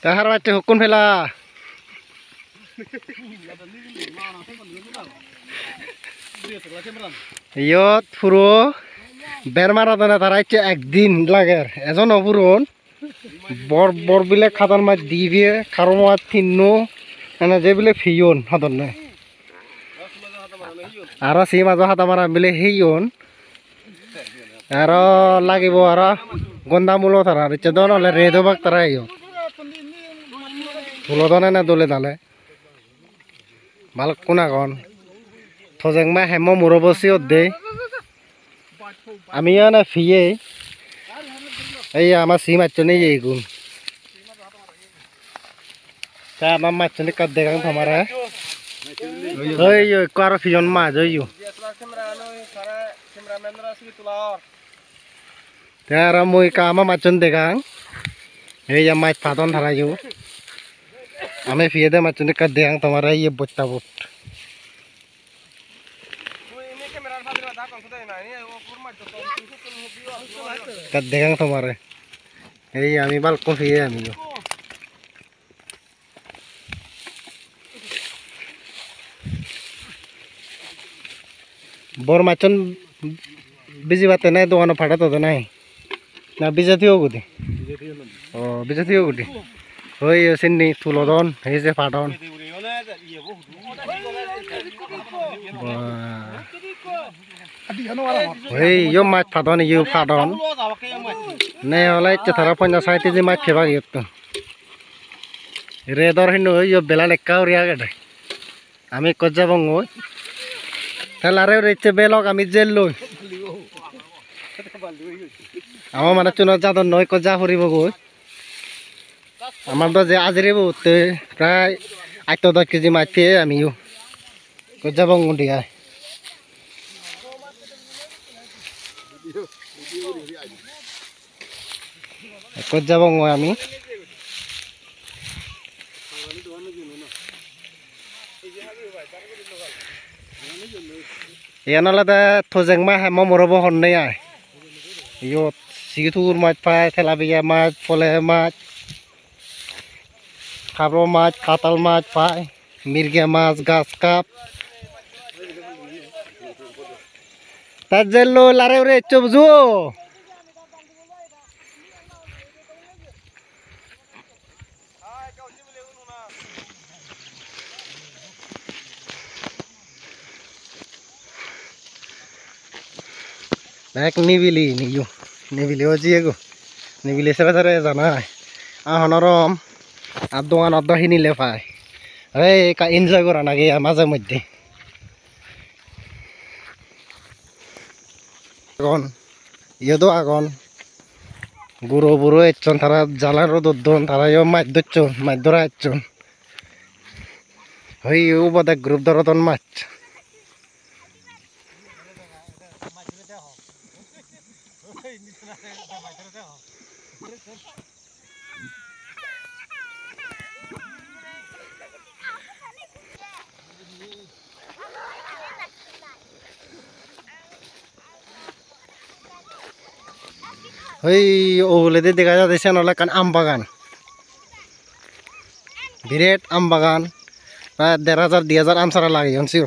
Tahar baca hukum vela. Yot puro bermara dana tarai ce ekdin lager. Ezo no puron bor bile khatan ma dibe kharoma tinno ana je bile fiyon hadon na. Ara si majo hata mara bile hiyon. Ara lagibo ara gonda mulo tara riche don ole redo bak tara yo. Mulo don na dole dale. Balak kuna gon. Thojeng ma hemo murobosi odde. Ami ana fiye. Ei ama si machone ye gun. Ta ama machone kad degang thamara. Oi yo kar fiyon ma jo yo. Tara moi kama machon degang. Ei ya mach padon thara yo. Ame fiye de machone kad degang thamara ye botta bot. Kad degang thamara. Ei ami balkon fiye ami yo. Bor machon biji bate nai doano phada to nai na bijati hogudi o bijati hogudi hoi sinni tulodon hei je phadon hei yo mach phadon yo phadon ne holai chethara 50 je mach pheba giyot redor hinu yo bela lekka uriya gede ami kojabongo Telare reche belok ami jelloi. Ama mana chuna jadon noi ko ja horibo goi. Amar do je ajribo te pray 8-10 kg mache ami yo. Ko jabong undia. Ko jabong ami. Yana da thojeng ma hemo morobo honne ai yo sigitur mach pai thelabia mach pole mach khabro mach katal mach pai mirge mach gas kap tajello lare ure chobju Nek nibili ni yo nibili oji ego nibili sere sere jana ahonorom adoan addo hinile pai ei ka enjoy kora nage maje moddhe agon yodo agon guro buro echon tara jalar rodon tara yo mach dochon mach dora echon hoi ubada group dorodon mach Hei ole de দেখা যাচ্ছে নলে কান আম বাগান বিরাট আম বাগান প্রায় 1500-2000 আম সারা লাগে অনসিত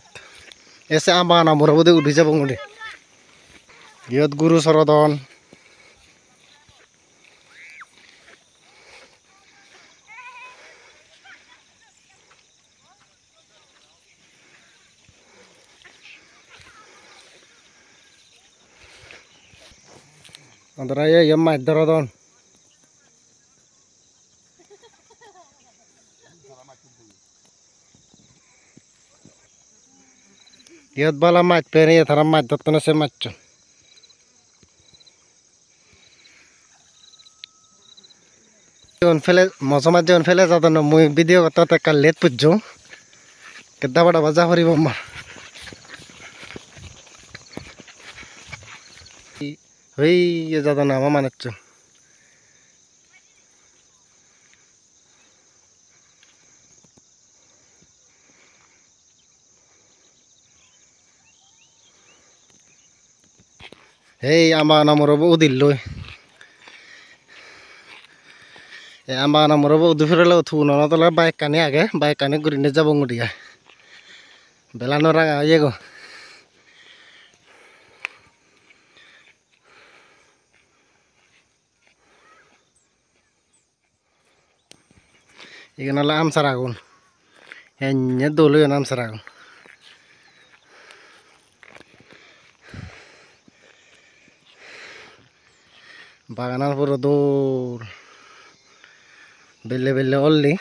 এসে আম বাগান আমর বদে উঠি যাব মুডে ইয়ত গুরু সরদন Antaranya ya mach dorodon yot bala mach pene ya thara mach dottona se mach ফেলে মজমাত যেন ফেলে যাতে না মই ভিডিও করতে একটা লেট পুজো কেদা বড় বাজা করিব আমার হই যাতে না আমার মানাচ্ছ এই আমার নামর উদিল লই আমার নামর উদি ফেরলে উঠু নতলে বাইক কানে আগে বাইক কানে ঘুরিনে যাব গুড়িয়া বেলানো রাঙা ইয়ে গো এখানে হলো আমসার আগুন হ্যাঁ দোল আমসার আগুন বাগানার পুরো দৌড় বেলে বেলে অললি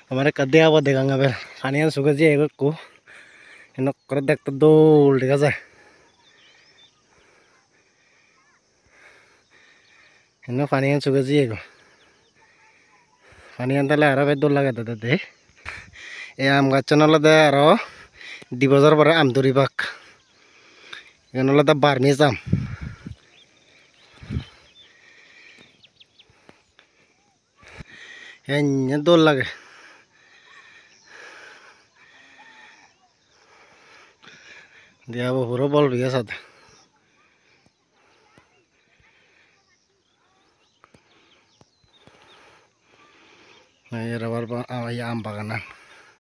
हमारे कदे आवा देखेंगे बेल पानी सुखे जी एक को इन कर देखते दौड़ देखा जाए इन पानी सुखे जी एक पानी आनते आरो दौड़ लगे दे ये आम गाछ नलदे आरो दि बजार पर आम धरी बाग नलदे बार्मिज आम ये दौड़ लगे দিয়া পুরো বল বিঘা সাথে এই রাবার আম বাগান